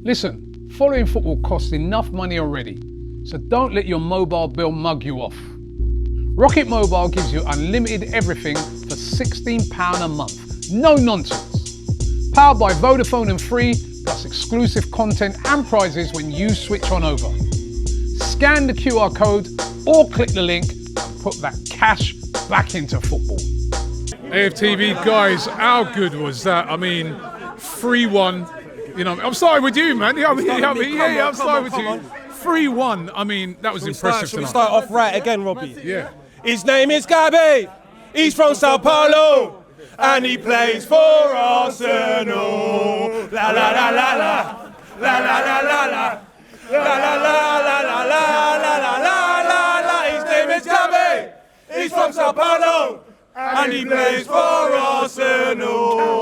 Listen, following football costs enough money already, so don't let your mobile bill mug you off. Rocket Mobile gives you unlimited everything for £16 a month. No nonsense. Powered by Vodafone and Free, plus exclusive content and prizes when you switch on over. Scan the QR code or click the link and put that cash back into football. AFTV guys, how good was that? I mean, 3-1. You know, I'm starting with you, man. I'm starting with you. 3-1. I mean, that was impressive. Should we start off right again, Robbie? Yeah. His name is Gabby. He's from Sao Paulo, and he plays for Arsenal. La la la la la, la la la la la, la la la la la la la la la. His name is Gabby. He's from Sao Paulo, and he plays for Arsenal.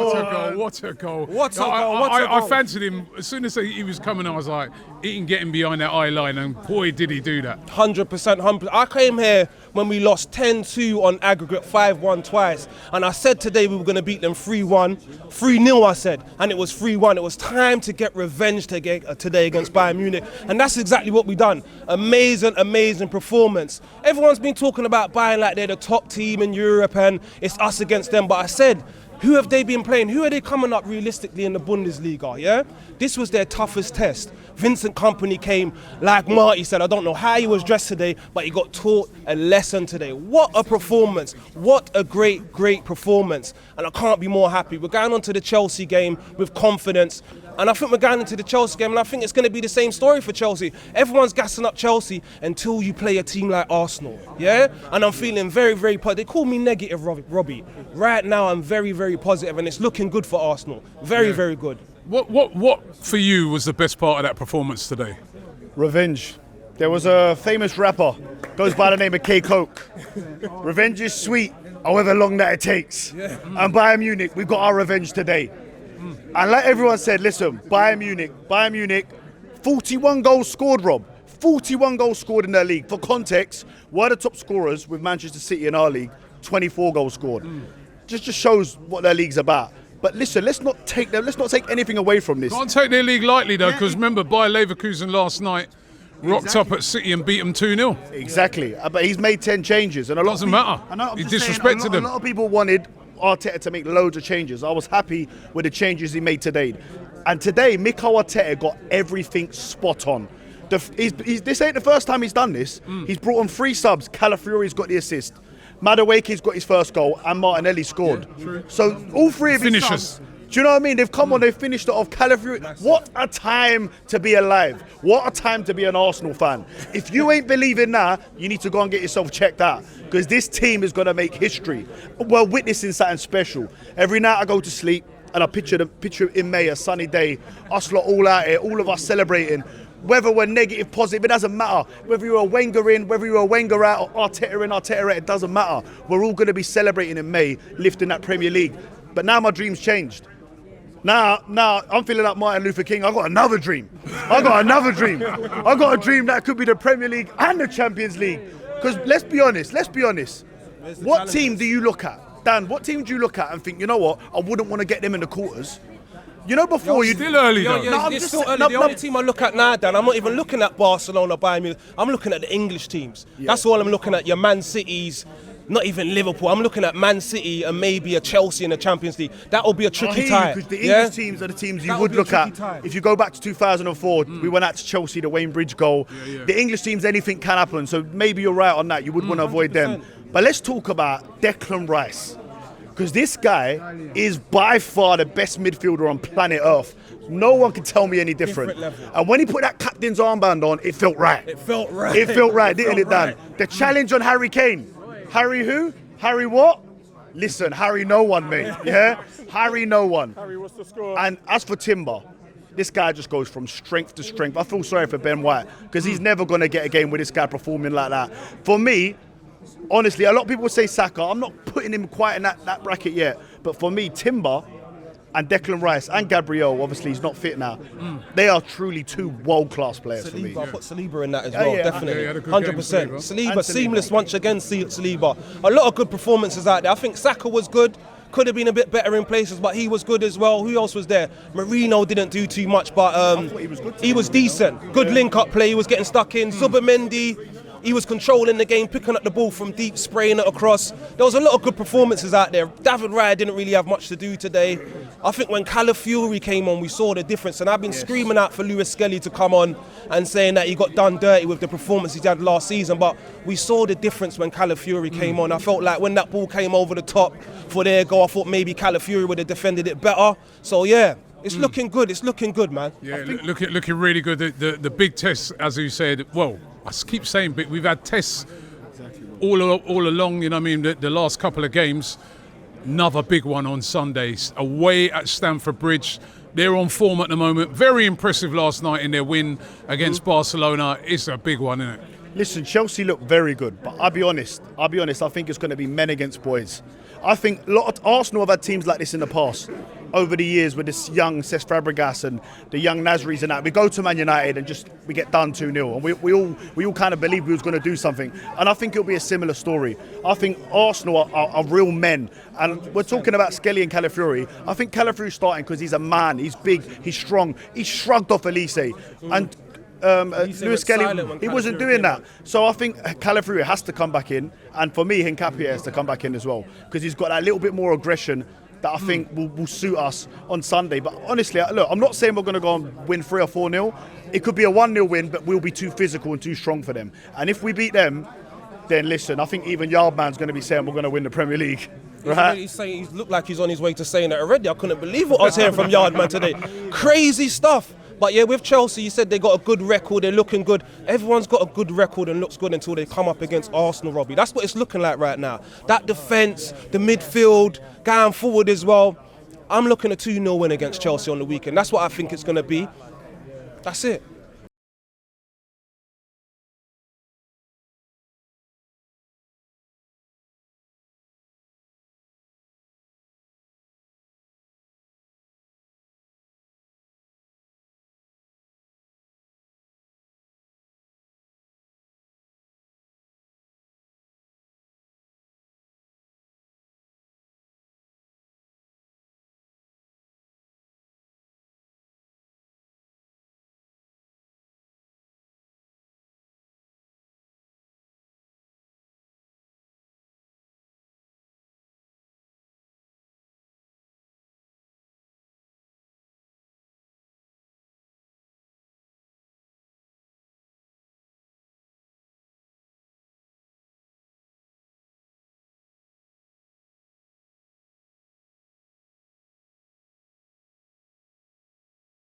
What a goal. I I fancied him. As soon as he was coming, I was like, he can get him behind that eye line, and boy, did he do that. 100%. I came here when we lost 10-2 on aggregate, 5-1 twice. And I said today we were going to beat them 3-1. 3-0 I said, and it was 3-1. It was time to get revenge today against Bayern Munich. And that's exactly what we done. Amazing performance. Everyone's been talking about Bayern like they're the top team in Europe and it's us against them. But I said, who have they been playing? Who are they coming up realistically in the Bundesliga, yeah? This was their toughest test. Vincent Kompany came, like Marty said, I don't know how he was dressed today, but he got taught a lesson today. What a performance. What a great performance. And I can't be more happy. We're going on to the Chelsea game with confidence. And I think we're going into the Chelsea game, and I think it's going to be the same story for Chelsea. Everyone's gassing up Chelsea until you play a team like Arsenal, yeah? And I'm feeling very positive. They call me negative, Robbie. Right now, I'm very positive, and it's looking good for Arsenal. Very good. What for you was the best part of that performance today? Revenge. There was a famous rapper, goes by the name of K Coke. Revenge is sweet, however long that it takes. Yeah. And Bayern Munich, we've got our revenge today. And like everyone said, listen, Bayern Munich, 41 goals scored, Rob. 41 goals scored in their league. For context, we're the top scorers with Manchester City in our league, 24 goals scored. Just shows what their league's about. But listen, let's not take anything away from this. Can't take their league lightly though, because remember, Bayer Leverkusen last night rocked up at City and beat them 2-0. Exactly. But he's made 10 changes, and Doesn't matter. He disrespected them. A lot of people wanted Arteta to make loads of changes. I was happy with the changes he made today. And today, Mikel Arteta got everything spot on. This ain't the first time he's done this. He's brought on 3 subs. Calafiori's got the assist. Madueke's got his first goal, and Martinelli scored. Yeah, so all 3 of his finishers. subs, do you know what I mean? They've come on, they've finished it off. Calafiori, what a time to be alive. What a time to be an Arsenal fan. If you ain't believing that, you need to go and get yourself checked out, because this team is going to make history. We're witnessing something special. Every night I go to sleep and I picture in May, a sunny day, us lot all out here, all of us celebrating. Whether we're negative, positive, it doesn't matter. Whether you're a Wenger in, whether you're a Wenger out, or Arteta in, Arteta out, it doesn't matter. We're all going to be celebrating in May, lifting that Premier League. But now my dream's changed. Now I'm feeling like Martin Luther King. I got another dream. I got a dream that could be the Premier League and the Champions League. Because let's be honest. What team do you look at? Dan, what team do you look at and think, you know what, I wouldn't want to get them in the quarters? You know, before you... Still early, though. It's still early. The only team I look at now, Dan, I'm not even looking at Barcelona, Bayern Munich. I'm looking at the English teams. Yeah. That's all I'm looking at. Your Man Cities, not even Liverpool. I'm looking at Man City and maybe a Chelsea in the Champions League. That will be a tricky tie. Because the English teams are the teams you would look at. If you go back to 2004, we went out to Chelsea, the Wayne Bridge goal. Yeah. The English teams, anything can happen. So maybe you're right on that. You would want to avoid them. But let's talk about Declan Rice. Because this guy is by far the best midfielder on planet Earth. No one can tell me any different. And when he put that captain's armband on, it felt right. It felt right, didn't it, Dan? The challenge on Harry Kane. Harry who? Harry what? Listen, Harry no one, mate. Yeah? Harry no one. Harry, what's the score? And as for Timber, this guy just goes from strength to strength. I feel sorry for Ben White, because he's never going to get a game with this guy performing like that. For me, honestly, a lot of people say Saka. I'm not putting him quite in that bracket yet. But for me, Timber and Declan Rice and Gabriel, obviously he's not fit now, they are truly 2 world-class players for me. I put Saliba in that as well, definitely. Yeah, 100%. Saliba, seamless once again, Saliba. A lot of good performances out there. I think Saka was good. could have been a bit better in places, but he was good as well. Who else was there? Marino didn't do too much, but he was decent. Good link-up play. He was getting stuck in. Zubimendi, he was controlling the game, picking up the ball from deep, spraying it across. There was a lot of good performances out there. David Raya didn't really have much to do today. I think when Calafiori came on, we saw the difference. And I've been screaming out for Lewis Skelly to come on and saying that he got done dirty with the performance he had last season. But we saw the difference when Calafiori came on. I felt like when that ball came over the top for their goal, I thought maybe Calafiori would have defended it better. So, yeah. It's looking good. It's looking good, man. Yeah, looking really good. The big test, as you said, well, I keep saying, but we've had tests all along, you know what I mean, the last couple of games. Another big one on Sundays, away at Stamford Bridge. They're on form at the moment. Very impressive last night in their win against Barcelona. It's a big one, isn't it? Listen, Chelsea look very good, but I'll be honest, I think it's going to be men against boys. I think Arsenal have had teams like this in the past, over the years, with this young Cesc Fabregas and the young Nasris and that. We go to Man United and we get done 2-0, and we all kind of believed we was going to do something. And I think it'll be a similar story. I think Arsenal are real men, and we're talking about Skelly and Calafiori. I think Calafiori's starting because he's a man, he's big, he's strong. He shrugged off Elise, and Lewis Skelly, he wasn't doing that. So I think Calafiori has to come back in, and for me, Hincapié has to come back in as well, because he's got that little bit more aggression that I think will suit us on Sunday. But honestly, look, I'm not saying we're going to go and win 3 or 4-0. It could be a 1-0 win, but we'll be too physical and too strong for them. And if we beat them, then listen, I think even Yardman's going to be saying we're going to win the Premier League. Right? He looked like he's on his way to saying that already. I couldn't believe what I was hearing from Yardman today. Crazy stuff. But yeah, with Chelsea, you said they got a good record, they're looking good. Everyone's got a good record and looks good until they come up against Arsenal, Robbie. That's what it's looking like right now. That defence, the midfield, going forward as well. I'm looking at a 2-0 win against Chelsea on the weekend. That's what I think it's going to be. That's it.